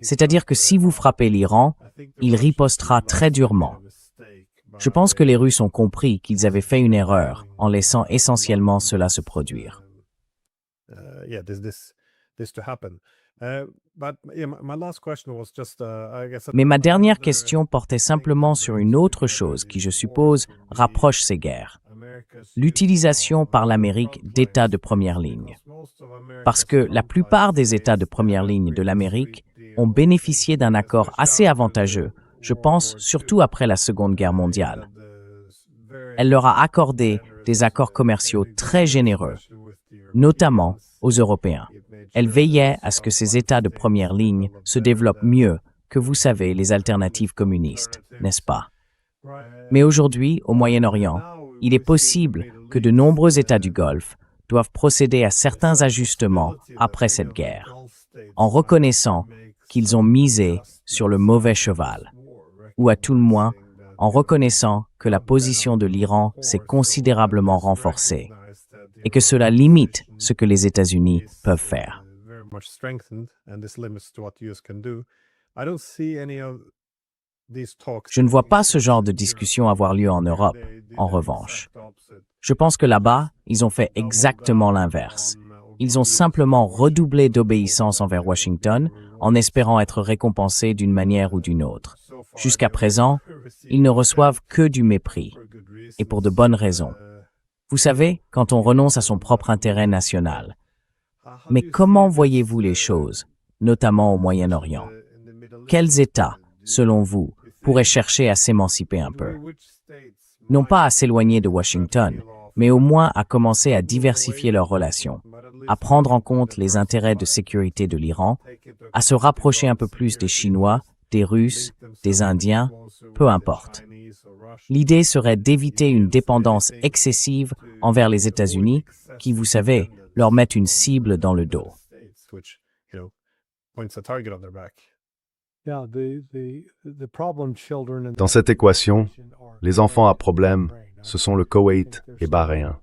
C'est-à-dire que si vous frappez l'Iran, il ripostera très durement. Je pense que les Russes ont compris qu'ils avaient fait une erreur en laissant essentiellement cela se produire. Mais ma dernière question portait simplement sur une autre chose qui, je suppose, rapproche ces guerres. L'utilisation par l'Amérique d'États de première ligne. Parce que la plupart des États de première ligne de l'Amérique ont bénéficié d'un accord assez avantageux, je pense surtout après la Seconde Guerre mondiale. Elle leur a accordé des accords commerciaux très généreux, notamment aux Européens. Elle veillait à ce que ces États de première ligne se développent mieux que, vous savez, les alternatives communistes, n'est-ce pas? Mais aujourd'hui, au Moyen-Orient, il est possible que de nombreux États du Golfe doivent procéder à certains ajustements après cette guerre, en reconnaissant qu'ils ont misé sur le mauvais cheval, ou à tout le moins en reconnaissant que la position de l'Iran s'est considérablement renforcée et que cela limite ce que les États-Unis peuvent faire. Je ne vois pas ce genre de discussion avoir lieu en Europe, en revanche. Je pense que là-bas, ils ont fait exactement l'inverse. Ils ont simplement redoublé d'obéissance envers Washington en espérant être récompensés d'une manière ou d'une autre. Jusqu'à présent, ils ne reçoivent que du mépris, et pour de bonnes raisons. Vous savez, quand on renonce à son propre intérêt national. Mais comment voyez-vous les choses, notamment au Moyen-Orient? Quels États, selon vous, pourraient chercher à s'émanciper un peu? Non pas à s'éloigner de Washington, mais au moins à commencer à diversifier leurs relations, à prendre en compte les intérêts de sécurité de l'Iran, à se rapprocher un peu plus des Chinois, des Russes, des Indiens, peu importe. L'idée serait d'éviter une dépendance excessive envers les États-Unis qui, vous savez, leur mettent une cible dans le dos. Dans cette équation, les enfants à problème, ce sont le Koweït et Bahreïn.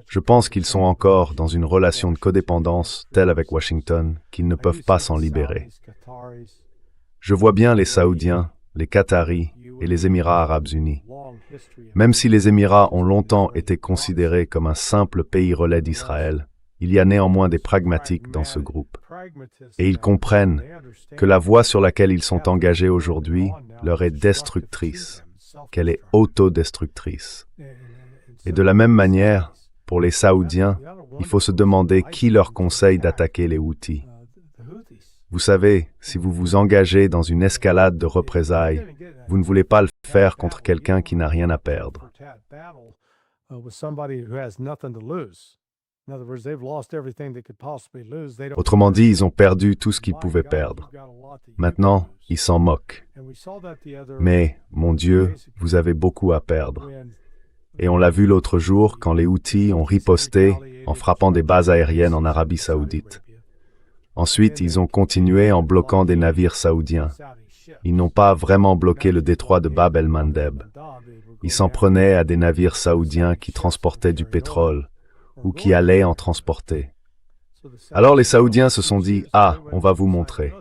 Je pense qu'ils sont encore dans une relation de codépendance telle avec Washington qu'ils ne peuvent pas s'en libérer. Je vois bien les Saoudiens, les Qataris et les Émirats arabes unis. Même si les Émirats ont longtemps été considérés comme un simple pays relais d'Israël, il y a néanmoins des pragmatiques dans ce groupe. Et ils comprennent que la voie sur laquelle ils sont engagés aujourd'hui leur est destructrice, qu'elle est autodestructrice. Et de la même manière, pour les Saoudiens, il faut se demander qui leur conseille d'attaquer les Houthis. Vous savez, si vous vous engagez dans une escalade de représailles, vous ne voulez pas le faire contre quelqu'un qui n'a rien à perdre. Autrement dit, ils ont perdu tout ce qu'ils pouvaient perdre. Maintenant, ils s'en moquent. Mais, mon Dieu, vous avez beaucoup à perdre. Et on l'a vu l'autre jour quand les Houthis ont riposté en frappant des bases aériennes en Arabie Saoudite. Ensuite, ils ont continué en bloquant des navires saoudiens. Ils n'ont pas vraiment bloqué le détroit de Bab el-Mandeb. Ils s'en prenaient à des navires saoudiens qui transportaient du pétrole ou qui allaient en transporter. Alors les Saoudiens se sont dit « Ah, on va vous montrer ».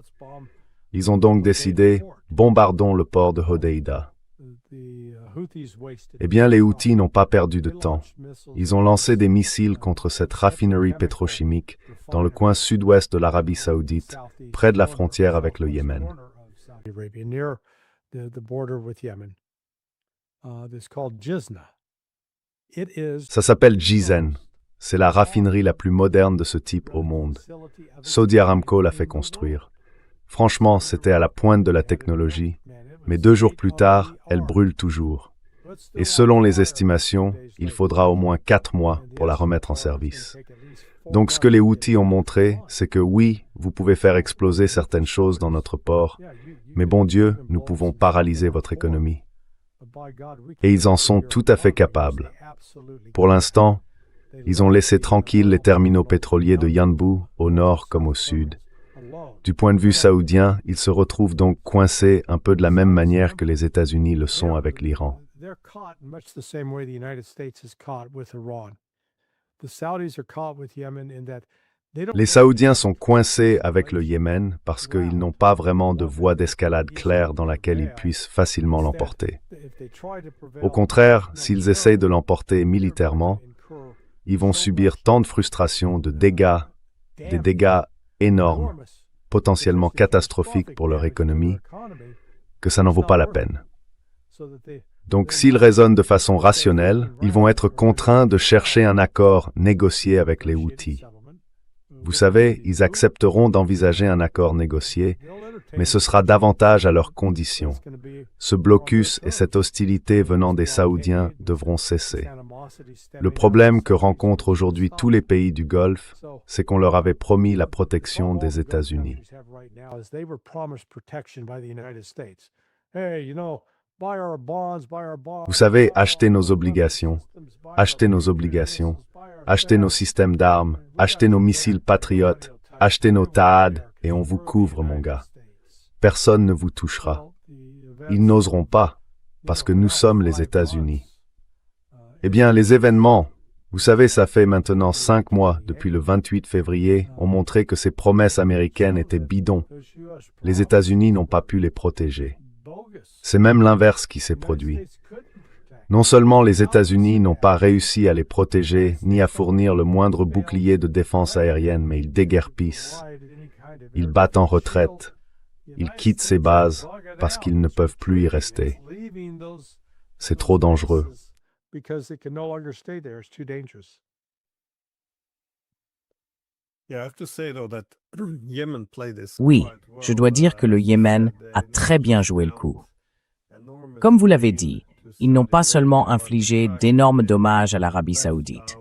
Ils ont donc décidé « Bombardons le port de Hodeïda ». Eh bien, les Houthis n'ont pas perdu de temps. Ils ont lancé des missiles contre cette raffinerie pétrochimique dans le coin sud-ouest de l'Arabie Saoudite, près de la frontière avec le Yémen. Ça s'appelle Jizan. C'est la raffinerie la plus moderne de ce type au monde. Saudi Aramco l'a fait construire. Franchement, c'était à la pointe de la technologie, mais 2 jours plus tard, elle brûle toujours. Et selon les estimations, il faudra au moins 4 mois pour la remettre en service. Donc ce que les Houthis ont montré, c'est que oui, vous pouvez faire exploser certaines choses dans notre port, mais bon Dieu, nous pouvons paralyser votre économie. Et ils en sont tout à fait capables. Pour l'instant, ils ont laissé tranquilles les terminaux pétroliers de Yanbu, au nord comme au sud. Du point de vue saoudien, ils se retrouvent donc coincés un peu de la même manière que les États-Unis le sont avec l'Iran. Les Saoudiens sont coincés avec le Yémen parce qu'ils n'ont pas vraiment de voie d'escalade claire dans laquelle ils puissent facilement l'emporter. Au contraire, s'ils essayent de l'emporter militairement, ils vont subir tant de frustrations, de dégâts, des dégâts énormes, potentiellement catastrophiques pour leur économie, que ça n'en vaut pas la peine. Donc s'ils raisonnent de façon rationnelle, ils vont être contraints de chercher un accord négocié avec les Houthis. Vous savez, ils accepteront d'envisager un accord négocié, mais ce sera davantage à leurs conditions. Ce blocus et cette hostilité venant des Saoudiens devront cesser. Le problème que rencontrent aujourd'hui tous les pays du Golfe, c'est qu'on leur avait promis la protection des États-Unis. Vous savez, acheter nos obligations, acheter nos obligations, acheter nos systèmes d'armes, acheter nos missiles patriotes, acheter nos TAAD, et on vous couvre, mon gars. Personne ne vous touchera. Ils n'oseront pas, parce que nous sommes les États-Unis. Eh bien, les événements, vous savez, ça fait maintenant 5 mois, depuis le 28 février, ont montré que ces promesses américaines étaient bidons. Les États-Unis n'ont pas pu les protéger. C'est même l'inverse qui s'est produit. Non seulement les États-Unis n'ont pas réussi à les protéger, ni à fournir le moindre bouclier de défense aérienne, mais ils déguerpissent. Ils battent en retraite. Ils quittent ces bases parce qu'ils ne peuvent plus y rester. C'est trop dangereux. Oui, je dois dire que le Yémen a très bien joué le coup. Comme vous l'avez dit, ils n'ont pas seulement infligé d'énormes dommages à l'Arabie Saoudite.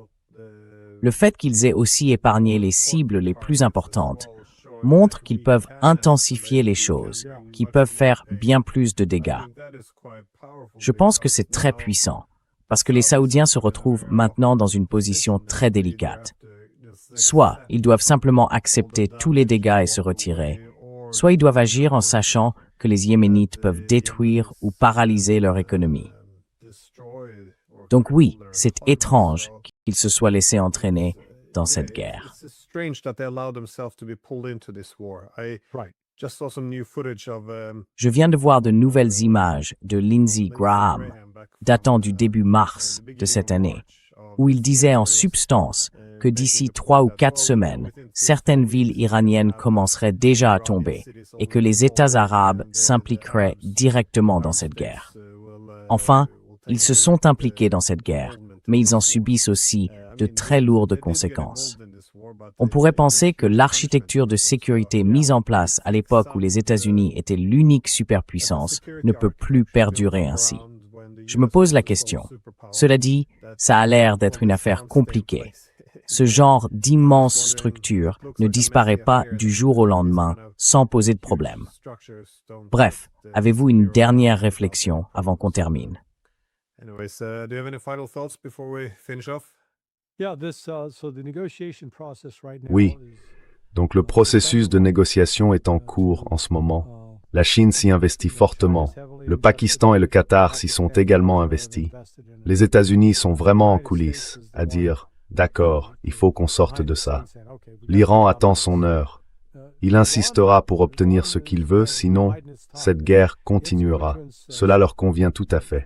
Le fait qu'ils aient aussi épargné les cibles les plus importantes montre qu'ils peuvent intensifier les choses, qu'ils peuvent faire bien plus de dégâts. Je pense que c'est très puissant, parce que les Saoudiens se retrouvent maintenant dans une position très délicate. Soit ils doivent simplement accepter tous les dégâts et se retirer, soit ils doivent agir en sachant que les Yéménites peuvent détruire ou paralyser leur économie. Donc oui, c'est étrange qu'ils se soient laissés entraîner dans cette guerre. Je viens de voir de nouvelles images de Lindsey Graham, datant du début mars de cette année, où il disait en substance que d'ici 3 ou 4 semaines, certaines villes iraniennes commenceraient déjà à tomber et que les États arabes s'impliqueraient directement dans cette guerre. Enfin, ils se sont impliqués dans cette guerre, mais ils en subissent aussi de très lourdes conséquences. On pourrait penser que l'architecture de sécurité mise en place à l'époque où les États-Unis étaient l'unique superpuissance ne peut plus perdurer ainsi. Je me pose la question. Cela dit, ça a l'air d'être une affaire compliquée. ce genre d'immense structure ne disparaît pas du jour au lendemain sans poser de problème. Bref, avez-vous une dernière réflexion avant qu'on termine? Anyways, do you have any final thoughts before we finish off? Yeah, so the negotiation process right now Oui. is, Donc le processus de négociation est en cours en ce moment. La Chine s'y investit fortement. Le Pakistan et le Qatar s'y sont également investis. Les États-Unis sont vraiment en coulisses, à dire « D'accord, il faut qu'on sorte de ça ». L'Iran attend son heure. Il insistera pour obtenir ce qu'il veut, sinon, cette guerre continuera. Cela leur convient tout à fait.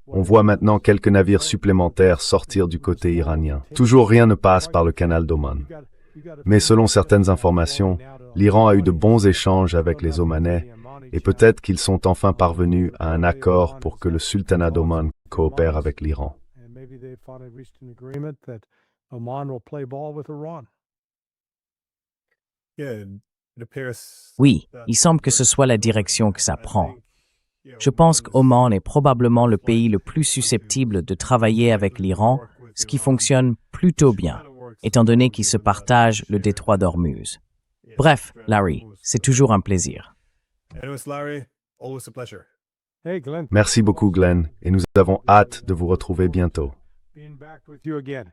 On voit maintenant quelques navires supplémentaires sortir du côté iranien. Toujours rien ne passe par le canal d'Oman. Mais selon certaines informations, l'Iran a eu de bons échanges avec les Omanais et peut-être qu'ils sont enfin parvenus à un accord pour que le sultanat d'Oman coopère avec l'Iran. and maybe they finally reached an agreement that Oman will play ball with Iran. Yeah, it appears Oui, that il semble que ce soit la direction que ça prend. Je pense qu'Oman est probablement le pays le plus susceptible de travailler avec l'Iran, ce qui fonctionne plutôt bien, étant donné qu'ils se partagent le détroit d'Ormuz. Bref, Larry, c'est toujours un plaisir. Anyways, Larry, always a pleasure. Hey, Glenn. Merci beaucoup, Glenn, et nous avons hâte de vous retrouver bientôt. Being back with you again.